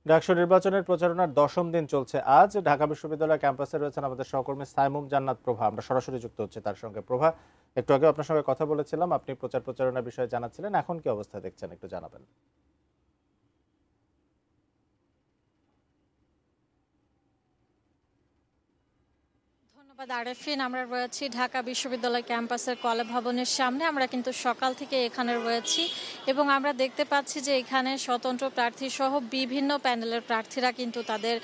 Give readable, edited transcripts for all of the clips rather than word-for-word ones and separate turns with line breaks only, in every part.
ডাকসু নির্বাচনের প্রচারণার ১০ম দিন চলছে আজ। ঢাকা বিশ্ববিদ্যালয় ক্যাম্পাসে রয়েছেন আমাদের সহকর্মী সাইমুম জান্নাত প্রভা। আমরা সরাসরি যুক্ত হচ্ছে তার সঙ্গে। প্রভা, একটু আগে আপনার সঙ্গে কথা বলেছিলাম, আপনি প্রচারণার বিষয়ে জানাচ্ছিলেন, এখন কি অবস্থা দেখছেন একটু জানাবেন।
ধন্যবাদ আরেফিন। আমরা রয়েছি ঢাকা বিশ্ববিদ্যালয় ক্যাম্পাসের কলা ভবনের সামনে। আমরা কিন্তু সকাল থেকে এখানে রয়েছি এবং আমরা দেখতে পাচ্ছি যে এখানে স্বতন্ত্র প্রার্থী সহ বিভিন্ন প্যানেলের প্রার্থীরা কিন্তু তাদের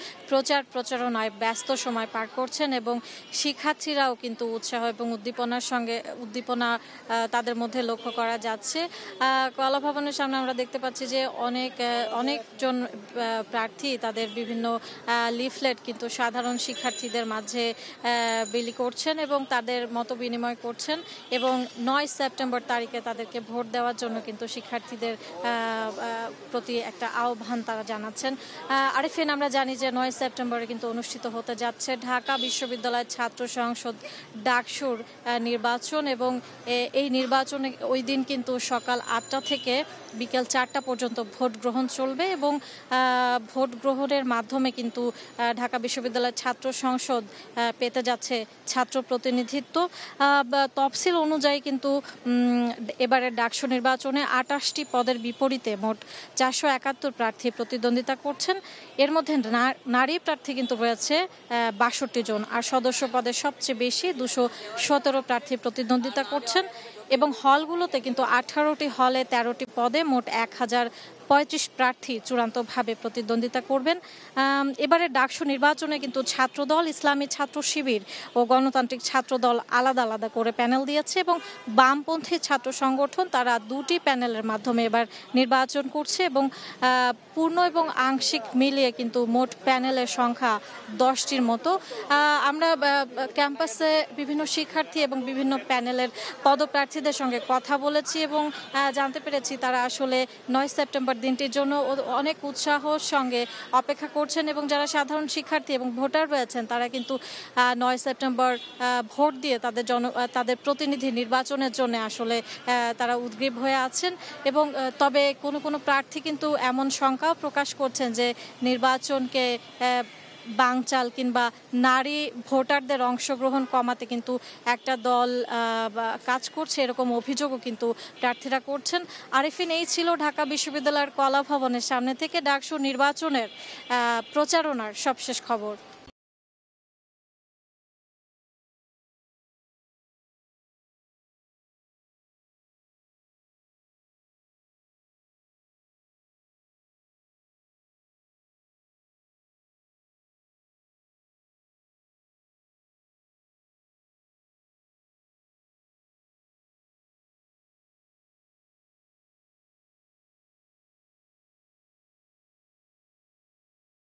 প্রচারণায় ব্যস্ত সময় পার করছেন এবং শিক্ষার্থীরাও কিন্তু উৎসাহ এবং উদ্দীপনা তাদের মধ্যে লক্ষ্য করা যাচ্ছে। কলা ভবনের সামনে আমরা দেখতে পাচ্ছি যে অনেকজন প্রার্থী তাদের বিভিন্ন লিফলেট কিন্তু সাধারণ শিক্ষার্থীদের মাঝে বিলি করছেন এবং তাদের মত বিনিময় করছেন এবং ৯ সেপ্টেম্বর তারিখে তাদেরকে ভোট দেওয়ার জন্য কিন্তু শিক্ষার্থীদের প্রতি একটা আহ্বান তারা জানাচ্ছেন। আরিফিন, আমরা জানি যে ৯ সেপ্টেম্বরে কিন্তু অনুষ্ঠিত হতে যাচ্ছে ঢাকা বিশ্ববিদ্যালয়ের ছাত্র সংসদ ডাকসুর নির্বাচন এবং এই নির্বাচনে ওই দিন কিন্তু সকাল ৮টা থেকে বিকেল ৪টা পর্যন্ত ভোট গ্রহণ চলবে এবং ভোট গ্রহণের মাধ্যমে কিন্তু ঢাকা বিশ্ববিদ্যালয়ের ছাত্র সংসদ পেতে যাচ্ছে ছাত্র প্রতিনিধিত্ব। তফসিল অনুযায়ী কিন্তু এবারের ডাকসু নির্বাচনে ২৮টি পদের বিপরীতে মোট ৪৭১ প্রার্থী প্রতিদ্বন্দ্বিতা করছেন। এর মধ্যে নারী প্রার্থী কিন্তু রয়েছে ৬২ জন, আর সদস্য পদে সবচেয়ে বেশি ২১৭ প্রার্থী প্রতিদ্বন্দ্বিতা করছেন এবং হলগুলোতে কিন্তু ১৮টি হলে ১৩টি পদে মোট ১,০৩৫ প্রার্থী চূড়ান্তভাবে প্রতিদ্বন্দ্বিতা করবেন। এবারে ডাকসু নির্বাচনে কিন্তু ছাত্রদল, ইসলামী ছাত্র শিবির ও গণতান্ত্রিক ছাত্রদল আলাদা আলাদা করে প্যানেল দিয়েছে এবং বামপন্থী ছাত্র সংগঠন তারা দুটি প্যানেলের মাধ্যমে এবার নির্বাচন করছে এবং পূর্ণ এবং আংশিক মিলিয়ে কিন্তু মোট প্যানেলের সংখ্যা ১০টির মতো। আমরা ক্যাম্পাসে বিভিন্ন শিক্ষার্থী এবং বিভিন্ন প্যানেলের পদপ্রার্থীদের সঙ্গে কথা বলেছি এবং জানতে পেরেছি তারা আসলে ৯ সেপ্টেম্বর দিনটির জন্য অনেক উৎসাহর সঙ্গে অপেক্ষা করছেন এবং যারা সাধারণ শিক্ষার্থী এবং ভোটার রয়েছেন তারা কিন্তু ৯ সেপ্টেম্বর ভোট দিয়ে তাদের প্রতিনিধি নির্বাচনের জন্য আসলে তারা উদ্গ্রীব হয়ে আছেন এবং তবে কোনো প্রার্থী কিন্তু এমন শঙ্কাও প্রকাশ করছেন যে নির্বাচনকে বানচাল কিংবা নারী ভোটারদের অংশগ্রহণ কমাতে কিন্তু একটা দল কাজ করছে, এরকম অভিযোগও কিন্তু প্রার্থীরা করছেন। আরিফিন, এই ছিল ঢাকা বিশ্ববিদ্যালয়ের কলা ভবনের সামনে থেকে ডাকসু নির্বাচনের প্রচারণার সবশেষ খবর।